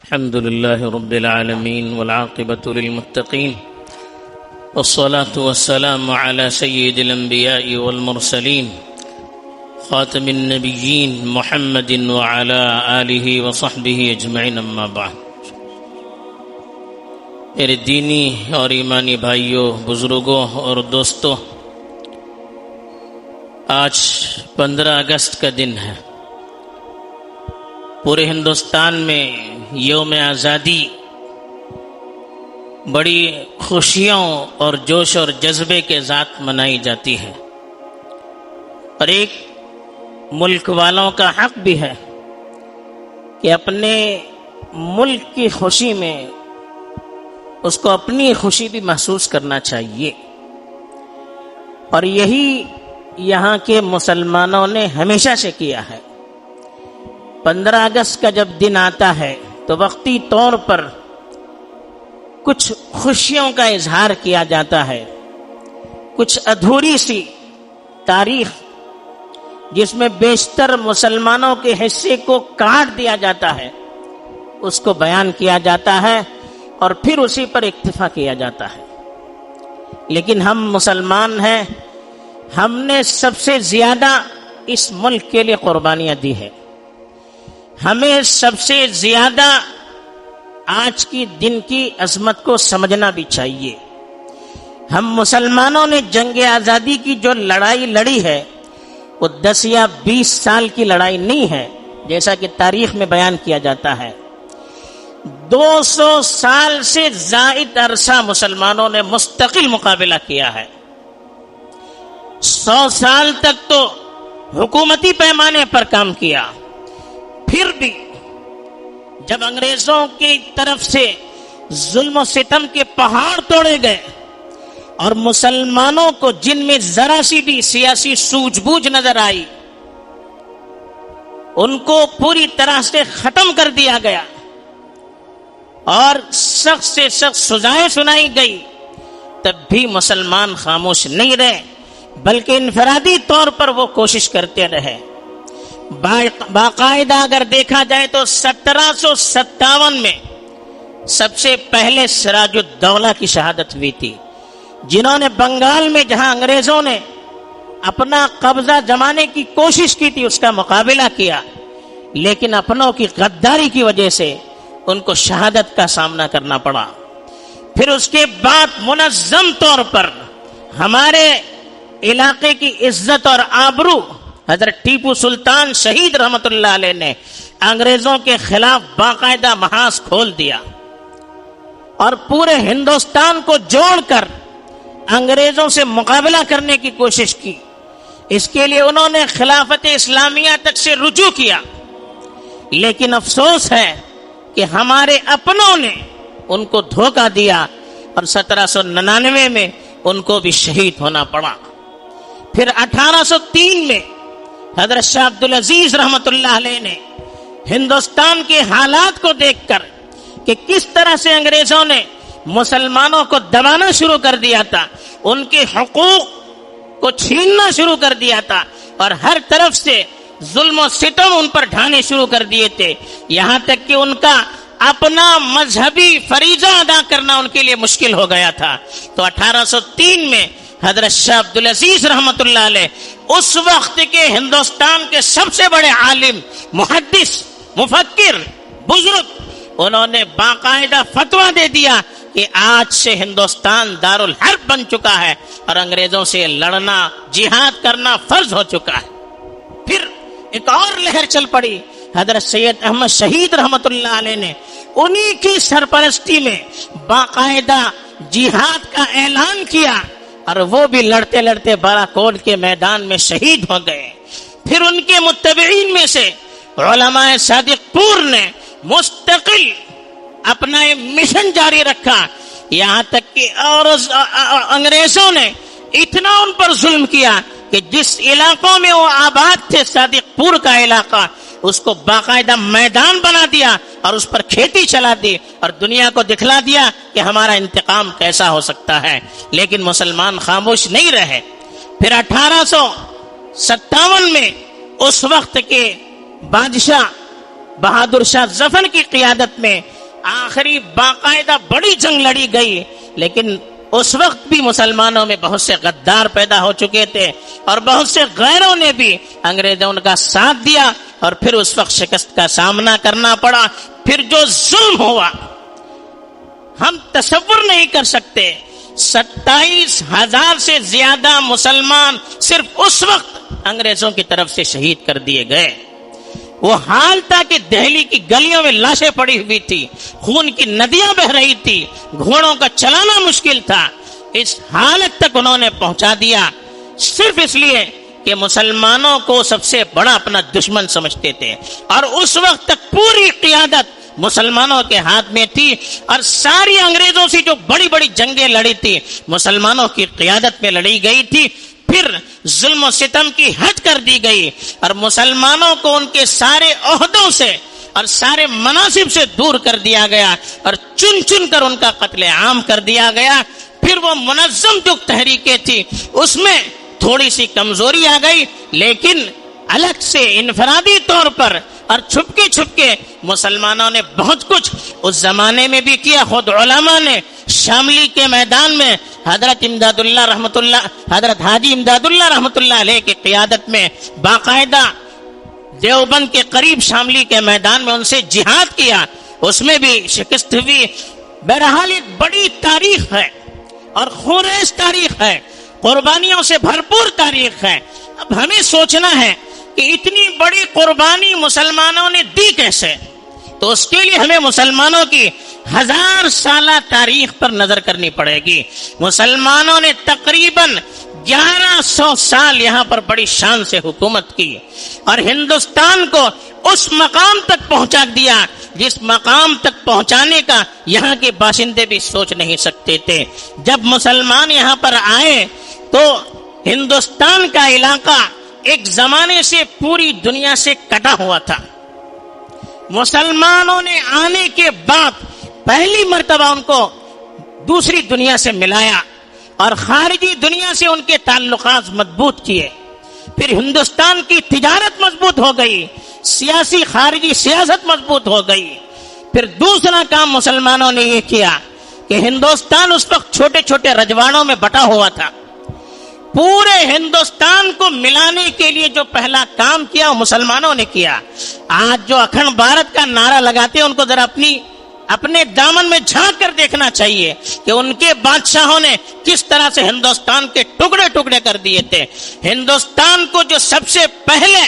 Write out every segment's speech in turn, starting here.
الحمد لله رب العالمين والعاقبة للمتقين والصلاة والسلام على سيد الأنبياء والمرسلين خاتم النبيين محمد وعلى آله وصحبه أجمعين اما بعد۔ میرے دینی اور ایمانی بھائیوں، بزرگوں اور دوستوں، آج 15 اگست کا دن ہے۔ پورے ہندوستان میں یوم آزادی بڑی خوشیوں اور جوش اور جذبے کے ساتھ منائی جاتی ہے، اور ایک ملک والوں کا حق بھی ہے کہ اپنے ملک کی خوشی میں اس کو اپنی خوشی بھی محسوس کرنا چاہیے، اور یہی یہاں کے مسلمانوں نے ہمیشہ سے کیا ہے۔ 15 اگست کا جب دن آتا ہے تو وقتی طور پر کچھ خوشیوں کا اظہار کیا جاتا ہے، کچھ ادھوری سی تاریخ جس میں بیشتر مسلمانوں کے حصے کو کاٹ دیا جاتا ہے، اس کو بیان کیا جاتا ہے اور پھر اسی پر اکتفا کیا جاتا ہے۔ لیکن ہم مسلمان ہیں، ہم نے سب سے زیادہ اس ملک کے لیے قربانیاں دی ہے۔ ہمیں سب سے زیادہ آج کی دن کی عظمت کو سمجھنا بھی چاہیے۔ ہم مسلمانوں نے جنگ آزادی کی جو لڑائی لڑی ہے وہ 10 یا 20 سال کی لڑائی نہیں ہے، جیسا کہ تاریخ میں بیان کیا جاتا ہے۔ 200 سال سے زائد عرصہ مسلمانوں نے مستقل مقابلہ کیا ہے۔ 100 سال تک تو حکومتی پیمانے پر کام کیا، پھر بھی جب انگریزوں کی طرف سے ظلم و ستم کے پہاڑ توڑے گئے اور مسلمانوں کو جن میں ذرا سی بھی سیاسی سوجھ بوجھ نظر آئی ان کو پوری طرح سے ختم کر دیا گیا اور سخت سے سخت سزائیں سنائی گئی، تب بھی مسلمان خاموش نہیں رہے، بلکہ انفرادی طور پر وہ کوشش کرتے رہے۔ باقاعدہ اگر دیکھا جائے تو 1757 میں سب سے پہلے سراج الدولہ کی شہادت ہوئی تھی، جنہوں نے بنگال میں جہاں انگریزوں نے اپنا قبضہ جمانے کی کوشش کی تھی اس کا مقابلہ کیا، لیکن اپنوں کی غداری کی وجہ سے ان کو شہادت کا سامنا کرنا پڑا۔ پھر اس کے بعد منظم طور پر ہمارے علاقے کی عزت اور آبرو حضرت ٹیپو سلطان شہید رحمت اللہ علیہ نے انگریزوں کے خلاف باقاعدہ محاذ کھول دیا اور پورے ہندوستان کو جوڑ کر انگریزوں سے مقابلہ کرنے کی کوشش کی۔ اس کے لیے انہوں نے خلافت اسلامیہ تک سے رجوع کیا، لیکن افسوس ہے کہ ہمارے اپنوں نے ان کو دھوکہ دیا اور 1799 میں ان کو بھی شہید ہونا پڑا۔ پھر 1803 میں حضرت شاہ عبدالعزیز رحمت اللہ علیہ نے ہندوستان کے حالات کو دیکھ کر کہ کس طرح سے انگریزوں نے مسلمانوں کو دبانا شروع کر دیا تھا، ان کے حقوق کو چھیننا شروع کر دیا تھا اور ہر طرف سے ظلم و ستم ان پر ڈھانے شروع کر دیے تھے، یہاں تک کہ ان کا اپنا مذہبی فریضہ ادا کرنا ان کے لیے مشکل ہو گیا تھا۔ تو 1803 میں حضرت شاہ عبدالعزیز رحمت اللہ علیہ اس وقت کے ہندوستان کے سب سے بڑے عالم، محدث، مفکر، بزرگ، انہوں نے باقاعدہ فتویٰ دے دیا کہ آج سے ہندوستان دارالحرب بن چکا ہے اور انگریزوں سے لڑنا، جہاد کرنا فرض ہو چکا ہے۔ پھر ایک اور لہر چل پڑی، حضرت سید احمد شہید رحمت اللہ علیہ نے انہی کی سرپرستی میں باقاعدہ جہاد کا اعلان کیا اور وہ بھی لڑتے لڑتے بالاکوٹ کے میدان میں شہید ہو گئے۔ پھر ان کے متبعین میں سے علماء صادق پور نے مستقل اپنا مشن جاری رکھا، یہاں تک کہ اور انگریزوں نے اتنا ان پر ظلم کیا کہ جس علاقوں میں وہ آباد تھے، صادق پور کا علاقہ، اس کو باقاعدہ میدان بنا دیا اور اس پر کھیتی چلا دی اور دنیا کو دکھلا دیا کہ ہمارا انتقام کیسا ہو سکتا ہے، لیکن مسلمان خاموش نہیں رہے۔ پھر 1857 میں اس وقت کے بادشاہ بہادر شاہ ظفر کی قیادت میں آخری باقاعدہ بڑی جنگ لڑی گئی، لیکن اس وقت بھی مسلمانوں میں بہت سے غدار پیدا ہو چکے تھے اور بہت سے غیروں نے بھی انگریزوں کا ساتھ دیا اور پھر اس وقت شکست کا سامنا کرنا پڑا۔ پھر جو ظلم ہوا ہم تصور نہیں کر سکتے۔ 27,000 سے زیادہ مسلمان صرف اس وقت انگریزوں کی طرف سے شہید کر دیے گئے۔ وہ حال تھا کہ دہلی کی گلیوں میں لاشیں پڑی ہوئی تھی، خون کی ندیاں بہ رہی تھی، گھوڑوں کا چلانا مشکل تھا۔ اس حالت تک انہوں نے پہنچا دیا صرف اس لیے کہ مسلمانوں کو سب سے بڑا اپنا دشمن سمجھتے تھے، اور اس وقت تک پوری قیادت مسلمانوں کے ہاتھ میں تھی، اور ساری انگریزوں سے جو بڑی بڑی جنگیں لڑی تھی مسلمانوں کی قیادت میں لڑی گئی تھی۔ پھر ظلم و ستم کی حد کر دی گئی اور مسلمانوں کو ان کے سارے عہدوں سے اور سارے مناصب سے دور کر دیا گیا اور چن چن کر ان کا قتل عام کر دیا گیا۔ پھر وہ منظم جو تحریکیں تھی اس میں تھوڑی سی کمزوری آ گئی، لیکن الگ سے انفرادی طور پر اور چھپکے چھپکے مسلمانوں نے بہت کچھ اس زمانے میں بھی کیا۔ خود علماء نے شاملی کے میدان میں حضرت حاجی امداد اللہ رحمت اللہ علیہ کی قیادت میں باقاعدہ دیوبند کے قریب شاملی کے میدان میں ان سے جہاد کیا، اس میں بھی شکست ہوئی۔ بہرحال ایک بڑی تاریخ ہے اور خونریز تاریخ ہے، قربانیوں سے بھرپور تاریخ ہے۔ اب ہمیں سوچنا ہے کہ اتنی بڑی قربانی مسلمانوں نے دی کیسے؟ تو اس کے لیے ہمیں مسلمانوں کی 1000 سالہ تاریخ پر نظر کرنی پڑے گی۔ مسلمانوں نے تقریباً 1100 سال یہاں پر بڑی شان سے حکومت کی اور ہندوستان کو اس مقام تک پہنچا دیا جس مقام تک پہنچانے کا یہاں کے باشندے بھی سوچ نہیں سکتے تھے۔ جب مسلمان یہاں پر آئے تو ہندوستان کا علاقہ ایک زمانے سے پوری دنیا سے کٹا ہوا تھا۔ مسلمانوں نے آنے کے بعد پہلی مرتبہ ان کو دوسری دنیا سے ملایا اور خارجی دنیا سے ان کے تعلقات مضبوط کیے۔ پھر ہندوستان کی تجارت مضبوط ہو گئی، سیاسی خارجی سیاست مضبوط ہو گئی۔ پھر دوسرا کام مسلمانوں نے یہ کیا کہ ہندوستان اس وقت چھوٹے چھوٹے رجواڑوں میں بٹا ہوا تھا، پورے ہندوستان کو ملانے کے لیے جو پہلا کام کیا وہ مسلمانوں نے کیا۔ آج جو اکھنڈ بھارت کا نعرہ لگاتے ہیں ان کو ذرا اپنے دامن میں جھانک کر دیکھنا چاہیے کہ ان کے بادشاہوں نے کس طرح سے ہندوستان کے ٹکڑے ٹکڑے کر دیے تھے۔ ہندوستان کو جو سب سے پہلے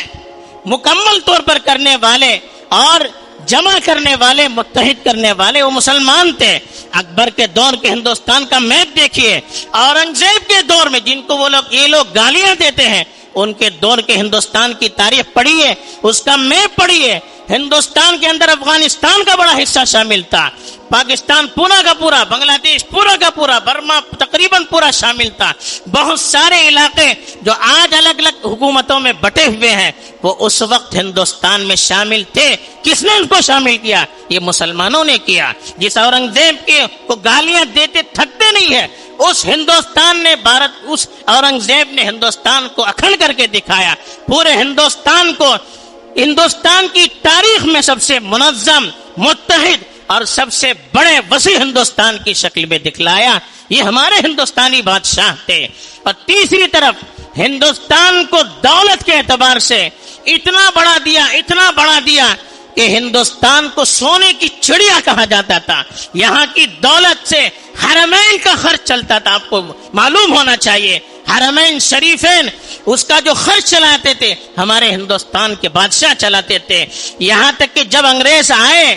مکمل طور پر کرنے والے اور جمع کرنے والے، متحد کرنے والے وہ مسلمان تھے۔ اکبر کے دور کے ہندوستان کا میپ دیکھیے، اورنگزیب کے دور میں جن کو یہ لوگ گالیاں دیتے ہیں ان کے دور کے ہندوستان کی تاریخ پڑھیے، اس کا میپ پڑھیے۔ ہندوستان کے اندر افغانستان کا بڑا حصہ شامل تھا، پاکستان پورا کا پورا، بنگلہ دیش پورا کا پورا، برما تقریباً پورا شامل تھا۔ بہت سارے علاقے جو آج الگ الگ حکومتوں میں بٹے ہوئے ہیں وہ اس وقت ہندوستان میں شامل تھے۔ کس نے ان کو شامل کیا؟ یہ مسلمانوں نے کیا۔ جس اورنگزیب کو گالیاں دیتے تھکتے نہیں ہے، اس اورنگزیب نے ہندوستان کو اکھنڈ کر کے دکھایا، پورے ہندوستان کو ہندوستان کی تاریخ میں سب سے منظم، متحد اور سب سے بڑے وسیع ہندوستان کی شکل میں دکھلایا۔ یہ ہمارے ہندوستانی بادشاہ تھے۔ اور تیسری طرف ہندوستان کو دولت کے اعتبار سے اتنا بڑا دیا کہ ہندوستان کو سونے کی چڑیا کہا جاتا تھا۔ یہاں کی دولت سے حرمین کا خرچ چلتا تھا۔ آپ کو معلوم ہونا چاہیے حرمین شریفین اس کا جو خرچ چلاتے تھے ہمارے ہندوستان کے بادشاہ چلاتے تھے۔ یہاں تک کہ جب انگریز آئے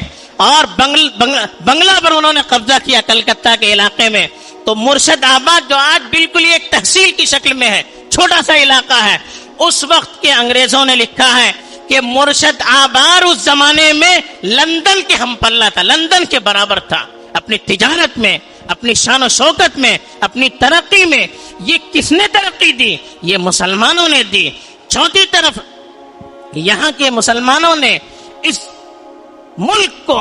اور بنگلہ پر انہوں نے قبضہ کیا کلکتہ کے علاقے میں، تو مرشد آباد جو آج بالکل ایک تحصیل کی شکل میں ہے، چھوٹا سا علاقہ ہے، اس وقت کے انگریزوں نے لکھا ہے کہ مرشد آباد اس زمانے میں لندن کے ہم پلہ تھا، لندن کے برابر تھا، اپنی تجارت میں، اپنی شان و شوکت میں، اپنی ترقی میں۔ یہ کس نے ترقی دی؟ یہ مسلمانوں نے دی۔ چوتھی طرف یہاں کے مسلمانوں نے اس ملک کو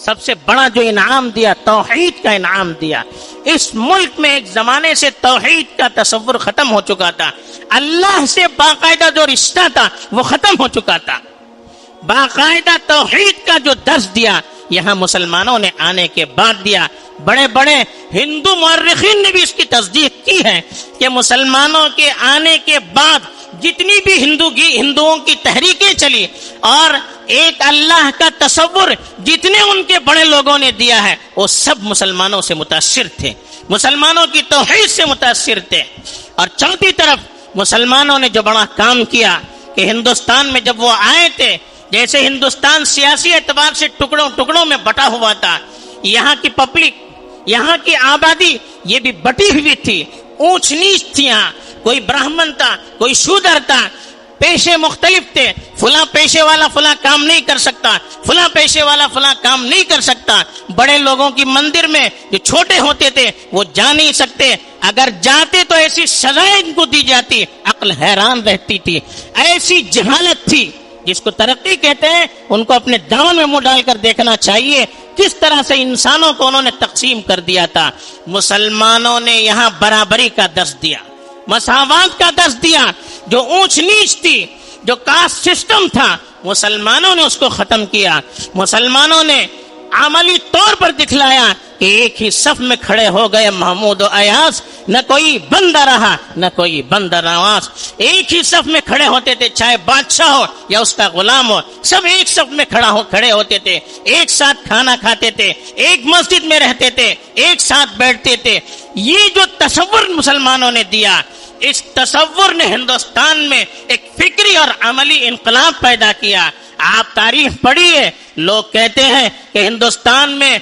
سب سے بڑا جو انعام دیا، توحید کا انعام دیا۔ اس ملک میں ایک زمانے سے توحید کا تصور ختم ہو چکا تھا، اللہ سے باقاعدہ جو رشتہ تھا وہ ختم ہو چکا تھا۔ باقاعدہ توحید کا جو درس دیا یہاں مسلمانوں نے آنے کے بعد دیا. بڑے بڑے ہندو مورخین نے بھی اس کی تصدیق کی ہے کہ مسلمانوں کے آنے کے بعد جتنی بھی ہندوؤں کی تحریکیں چلی اور ایک اللہ کا تصور جتنے ان کے بڑے لوگوں نے دیا ہے وہ سب مسلمانوں سے متاثر تھے, مسلمانوں کی توحید سے متاثر تھے. اور چوتھی طرف مسلمانوں نے جو بڑا کام کیا کہ ہندوستان میں جب وہ آئے تھے, جیسے ہندوستان سیاسی اعتبار سے ٹکڑوں ٹکڑوں میں بٹا ہوا تھا, یہاں کی پبلک, یہاں کی آبادی یہ بھی بٹی ہوئی تھی, اونچ نیچ تھی. یہاں کوئی برہمن تھا, کوئی شودر تھا, پیشے مختلف تھے. فلاں پیشے والا فلاں کام نہیں کر سکتا, فلاں پیشے والا فلاں کام نہیں کر سکتا. بڑے لوگوں کی مندر میں جو چھوٹے ہوتے تھے وہ جا نہیں سکتے, اگر جاتے تو ایسی سزائیں ان کو دی جاتی, عقل حیران رہتی تھی. ایسی جہالت تھی جس کو ترقی کہتے ہیں, ان کو اپنے دامن میں منہ ڈال کر دیکھنا چاہیے کس طرح سے انسانوں کو انہوں نے تقسیم کر دیا تھا. مسلمانوں نے یہاں برابری کا درس دیا, مساوات کا درس دیا. جو اونچ نیچ تھی, جو کاسٹ سسٹم تھا, مسلمانوں نے اس کو ختم کیا. مسلمانوں نے عملی طور پر دکھلایا کہ ایک ہی صف میں کھڑے ہو گئے محمود و ایاز, نہ کوئی بندہ رہا نہ کوئی بندہ نواز. ایک ہی صف میں کھڑے ہوتے تھے, چاہے بادشاہ ہو یا اس کا غلام ہو, سب ایک صف میں کھڑے ہوتے تھے, ایک ساتھ کھانا کھاتے تھے, ایک مسجد میں رہتے تھے, ایک ساتھ بیٹھتے تھے. یہ جو تصور مسلمانوں نے دیا, اس تصور نے ہندوستان میں ایک فکری اور عملی انقلاب پیدا کیا. آپ تاریخ پڑھیے, لوگ کہتے ہیں کہ ہندوستان میں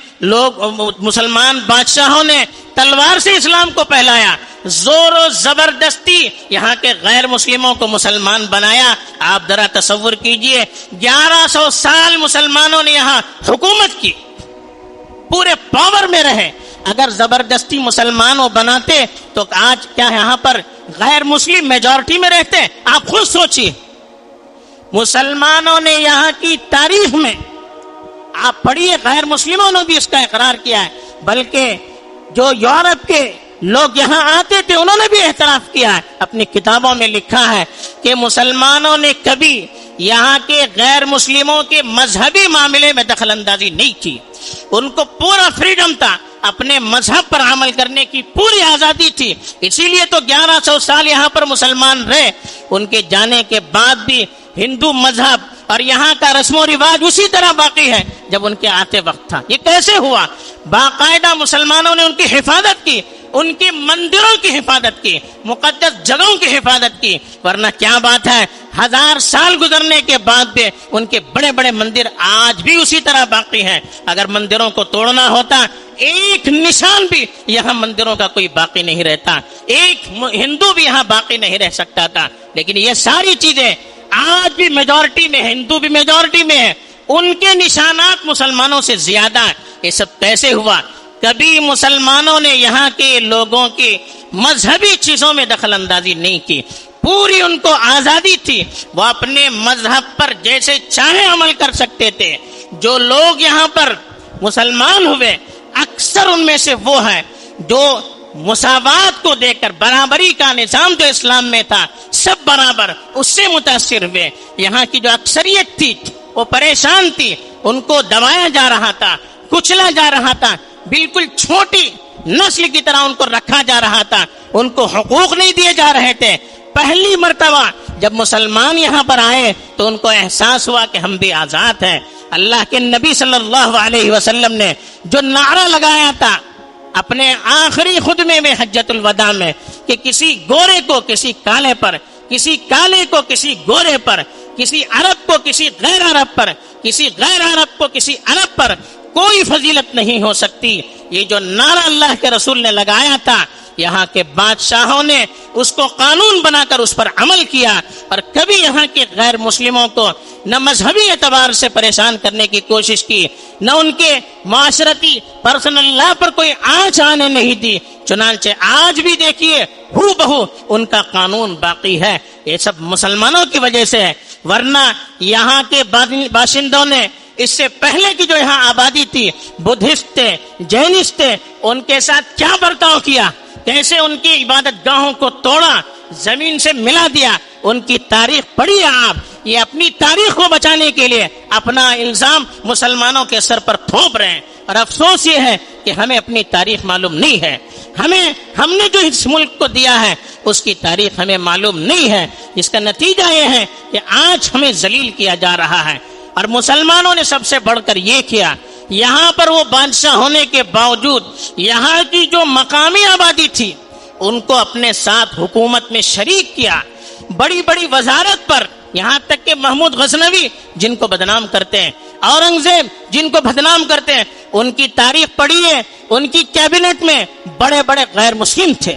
مسلمان بادشاہوں نے تلوار سے اسلام کو پھیلایا, زور و زبردستی یہاں کے غیر مسلموں کو مسلمان بنایا. آپ ذرا تصور کیجئے, 1100 سال مسلمانوں نے یہاں حکومت کی, پورے پاور میں رہے. اگر زبردستی مسلمانوں بناتے تو آج کیا یہاں پر غیر مسلم میجورٹی میں رہتے؟ آپ خود سوچیے. مسلمانوں نے یہاں کی تاریخ میں, آپ پڑھیے, غیر مسلموں نے بھی اس کا اقرار کیا ہے, بلکہ جو یورپ کے لوگ یہاں آتے تھے انہوں نے بھی اعتراف کیا ہے. اپنی کتابوں میں لکھا ہے کہ مسلمانوں نے کبھی یہاں کے غیر مسلموں کے مذہبی معاملے میں دخل اندازی نہیں کی. ان کو پورا فریڈم تھا, اپنے مذہب پر عمل کرنے کی پوری آزادی تھی. اسی لیے تو 1100 سال یہاں پر مسلمان رہے. ان کے جانے کے بعد بھی ہندو مذہب اور یہاں کا رسم و رواج اسی طرح باقی ہے جب ان کے آتے وقت تھا. یہ کیسے ہوا؟ باقاعدہ مسلمانوں نے ان کی حفاظت کی, ان کے مندروں کی حفاظت کی, مقدس جگہوں کی حفاظت کی. ورنہ کیا بات ہے, 1000 سال گزرنے کے بعد بھی ان کے بڑے بڑے مندر آج بھی اسی طرح باقی ہیں. اگر مندروں کو توڑنا ہوتا, ایک نشان بھی یہاں مندروں کا کوئی باقی نہیں رہتا, ایک ہندو بھی یہاں باقی نہیں رہ سکتا تھا. لیکن یہ ساری چیزیں آج بھی میجورٹی میں, ہندو بھی میجورٹی میں ہے, ان کے نشانات مسلمانوں سے زیادہ ہیں. یہ سب کیسے ہوا؟ کبھی مسلمانوں نے یہاں کے لوگوں کی مذہبی چیزوں میں دخل اندازی نہیں کی. پوری ان کو آزادی تھی, وہ اپنے مذہب پر جیسے چاہے عمل کر سکتے تھے. جو لوگ یہاں پر مسلمان ہوئے اکثر ان میں سے وہ ہیں جو مساوات کو دیکھ کر, برابری کا نظام جو اسلام میں تھا, سب برابر, اس سے متاثر ہوئے. یہاں کی جو اکثریت تھی وہ پریشان تھی, ان کو دبایا جا رہا تھا, کچلا جا رہا تھا, بالکل چھوٹی نسل کی طرح ان کو رکھا جا رہا تھا, ان کو حقوق نہیں دیے جا رہے تھے. پہلی مرتبہ جب مسلمان یہاں پر آئے تو ان کو احساس ہوا کہ ہم بھی آزاد ہیں. اللہ کے نبی صلی اللہ علیہ وسلم نے جو نعرہ لگایا تھا اپنے آخری خطبے میں حجۃ الوداع میں کہ کسی گورے کو کسی کالے پر, کسی کالے کو کسی گورے پر, کسی عرب کو کسی غیر عرب پر, کسی غیر عرب کو کسی عرب پر کوئی فضیلت نہیں ہو سکتی. یہ جو نعرہ اللہ کے رسول نے لگایا تھا, یہاں کے بادشاہوں نے اس کو قانون بنا کر اس پر عمل کیا, اور کبھی یہاں کے غیر مسلموں کو نہ مذہبی اعتبار سے پریشان کرنے کی کوشش کی, نہ ان کے معاشرتی پرسنل لا پر کوئی آنچ آنے نہیں دی. چنانچہ آج بھی دیکھیے ہو بہو ان کا قانون باقی ہے. یہ سب مسلمانوں کی وجہ سے ہے, ورنہ یہاں کے باشندوں نے اس سے پہلے کی جو یہاں آبادی تھی, بدھسٹ تھے, جینسٹ تھے, ان کے ساتھ کیا برتاؤ کیا, کیسے ان کی عبادت گاہوں کو توڑا, زمین سے ملا دیا. ان کی تاریخ پڑھیے آپ. یہ اپنی تاریخ کو بچانے کے لیے اپنا الزام مسلمانوں کے سر پر تھوپ رہے ہیں. اور افسوس یہ ہے کہ ہمیں اپنی تاریخ معلوم نہیں ہے. ہم نے جو اس ملک کو دیا ہے اس کی تاریخ ہمیں معلوم نہیں ہے. اس کا نتیجہ یہ ہے کہ آج ہمیں ذلیل کیا جا رہا ہے. اور مسلمانوں نے سب سے بڑھ کر یہ کیا، یہاں پر وہ بادشاہ ہونے کے باوجود یہاں کی جو مقامی آبادی تھی ان کو اپنے ساتھ حکومت میں شریک کیا. بڑی بڑی وزارت پر، یہاں تک کہ محمود غزنوی جن کو بدنام کرتے ہیں، اورنگزیب جن کو بدنام کرتے ہیں، ان کی تاریخ پڑھیے. ان کی کیبنٹ میں بڑے بڑے غیر مسلم تھے،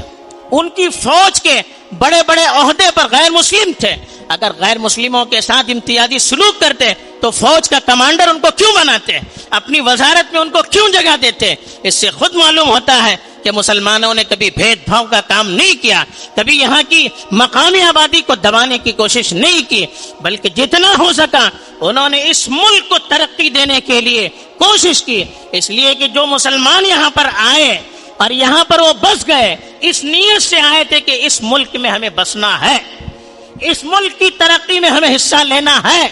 ان کی فوج کے بڑے بڑے عہدے پر غیر مسلم تھے. اگر غیر مسلموں کے ساتھ امتیازی سلوک کرتے تو فوج کا کمانڈر ان کو کیوں بناتے، اپنی وزارت میں ان کو کیوں جگہ دیتے؟ اس سے خود معلوم ہوتا ہے کہ مسلمانوں نے کبھی بھید بھاؤ کا کام نہیں کیا، کبھی یہاں کی مقامی آبادی کو دبانے کی کوشش نہیں کی، بلکہ جتنا ہو سکا انہوں نے اس ملک کو ترقی دینے کے لیے کوشش کی. اس لیے کہ جو مسلمان یہاں پر آئے اور یہاں پر وہ بس گئے، اس نیت سے آئے تھے کہ اس ملک میں ہمیں بسنا ہے، اس ملک کی ترقی میں ہمیں حصہ لینا ہے.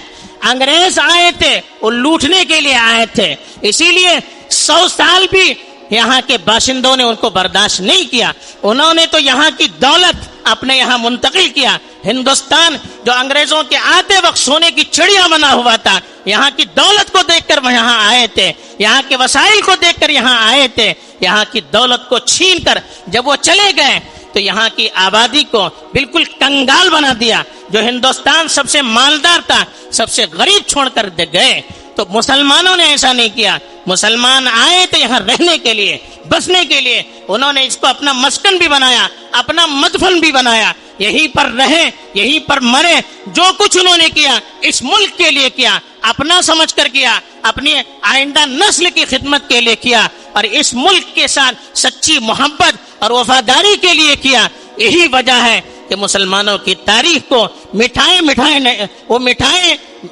انگریز آئے تھے، وہ لوٹنے کے لیے آئے تھے، اسی لیے 100 سال بھی یہاں کے باشندوں نے ان کو برداشت نہیں کیا. انہوں نے تو یہاں کی دولت اپنے یہاں منتقل کیا. ہندوستان جو انگریزوں کے آتے وقت سونے کی چڑیا بنا ہوا تھا، یہاں کی دولت کو دیکھ کر وہ یہاں آئے تھے، یہاں کے وسائل کو دیکھ کر یہاں آئے تھے. یہاں کی دولت کو چھین کر جب وہ چلے گئے تو یہاں کی آبادی کو بالکل کنگال بنا دیا. جو ہندوستان سب سے مالدار تھا، سب سے غریب چھوڑ کر گئے. تو مسلمانوں نے ایسا نہیں کیا. مسلمان آئے تھے یہاں رہنے کے لیے، بسنے کے لیے. انہوں نے اس کو اپنا مسکن بھی بنایا، اپنا مدفن بھی بنایا. یہیں پر رہے، یہیں پر مرے. جو کچھ انہوں نے کیا اس ملک کے لیے کیا، اپنا سمجھ کر کیا، اپنی آئندہ نسل کی خدمت کے لیے کیا، اور اس ملک کے ساتھ سچی محبت اور وفاداری کے لیے کیا. یہی وجہ ہے کہ مسلمانوں کی تاریخ کو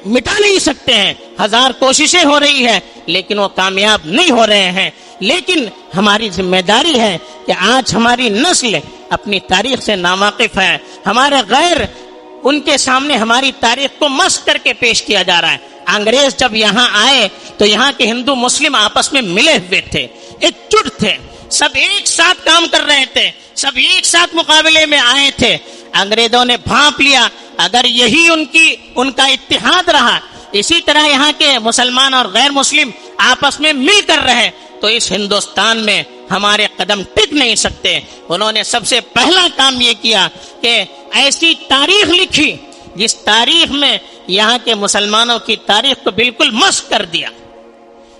مٹا نہیں سکتے ہیں. 1000 کوششیں ہو رہی ہیں لیکن وہ کامیاب نہیں ہو رہے ہیں. لیکن ہماری ذمہ داری ہے کہ آج ہماری نسل اپنی تاریخ سے ناواقف ہے. ہمارے غیر ان کے سامنے ہماری تاریخ کو مسخ کر کے پیش کیا جا رہا ہے. انگریز جب یہاں آئے تو یہاں کے ہندو مسلم آپس میں ملے ہوئے تھے، ایک جٹ تھے، سب ایک ساتھ کام کر رہے تھے، سب ایک ساتھ مقابلے میں آئے تھے. انگریزوں نے بھانپ لیا اگر یہی ان کا اتحاد رہا، اسی طرح یہاں کے مسلمان اور غیر مسلم آپس میں مل کر رہے تو اس ہندوستان میں ہمارے قدم ٹک نہیں سکتے. انہوں نے سب سے پہلا کام یہ کیا کہ ایسی تاریخ لکھی جس تاریخ میں یہاں کے مسلمانوں کی تاریخ کو بالکل مسخ کر دیا.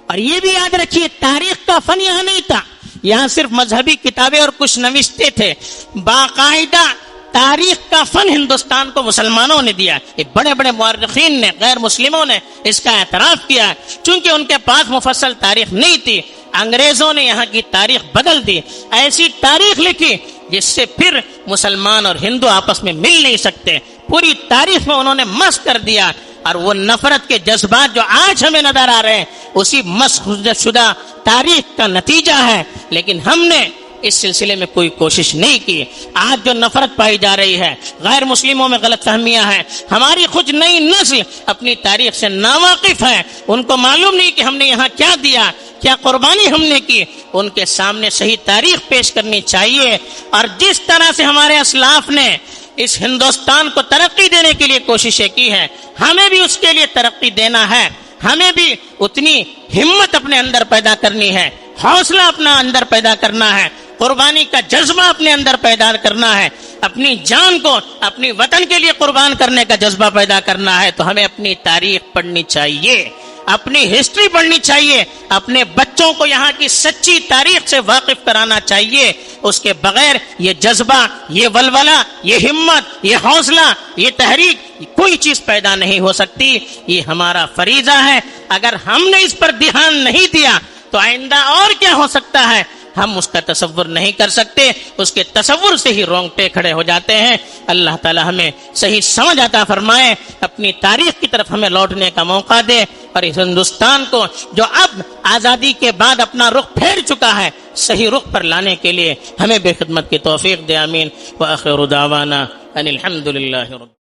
اور یہ بھی یاد رکھیے تاریخ کا فن یہاں نہیں تھا، یہاں صرف مذہبی کتابیں اور کچھ نوشتے تھے. باقاعدہ تاریخ کا فن ہندوستان کو مسلمانوں نے دیا. یہ بڑے بڑے مورخین نے، غیر مسلموں نے اس کا اعتراف کیا. چونکہ ان کے پاس مفصل تاریخ نہیں تھی، انگریزوں نے یہاں کی تاریخ بدل دی، ایسی تاریخ لکھی جس سے پھر مسلمان اور ہندو آپس میں مل نہیں سکتے. پوری تاریخ میں انہوں نے مسخ کر دیا. اور وہ نفرت کے جذبات جو آج ہمیں نظر آ رہے ہیں اسی مسخ شدہ تاریخ کا نتیجہ ہے. لیکن ہم نے اس سلسلے میں کوئی کوشش نہیں کی. آج جو نفرت پائی جا رہی ہے، غیر مسلموں میں غلط فہمیاں ہیں، ہماری خود نئی نسل اپنی تاریخ سے ناواقف ہے. ان کو معلوم نہیں کہ ہم نے یہاں کیا دیا، کیا قربانی ہم نے کی. ان کے سامنے صحیح تاریخ پیش کرنی چاہیے. اور جس طرح سے ہمارے اسلاف نے اس ہندوستان کو ترقی دینے کے لیے کوششیں کی ہیں، ہمیں بھی اس کے لیے ترقی دینا ہے. ہمیں بھی اتنی ہمت اپنے اندر پیدا کرنی ہے، حوصلہ اپنا اندر پیدا کرنا ہے، قربانی کا جذبہ اپنے اندر پیدا کرنا ہے، اپنی جان کو اپنی وطن کے لیے قربان کرنے کا جذبہ پیدا کرنا ہے. تو ہمیں اپنی تاریخ پڑھنی چاہیے، اپنی ہسٹری پڑھنی چاہیے، اپنے بچوں کو یہاں کی سچی تاریخ سے واقف کرانا چاہیے. اس کے بغیر یہ جذبہ، یہ ولولہ، یہ ہمت، یہ حوصلہ، یہ تحریک کوئی چیز پیدا نہیں ہو سکتی. یہ ہمارا فریضہ ہے. اگر ہم نے اس پر دھیان نہیں دیا تو آئندہ اور کیا ہو سکتا ہے ہم اس کا تصور نہیں کر سکتے. اس کے تصور سے ہی رونگٹے کھڑے ہو جاتے ہیں. اللہ تعالی ہمیں صحیح سمجھ عطا فرمائے، اپنی تاریخ کی طرف ہمیں لوٹنے کا موقع دے، اور اس ہندوستان کو جو اب آزادی کے بعد اپنا رخ پھیر چکا ہے صحیح رخ پر لانے کے لیے ہمیں بے خدمت کی توفیق دے. آمین. وآخر دعوانا ان الحمد للہ رب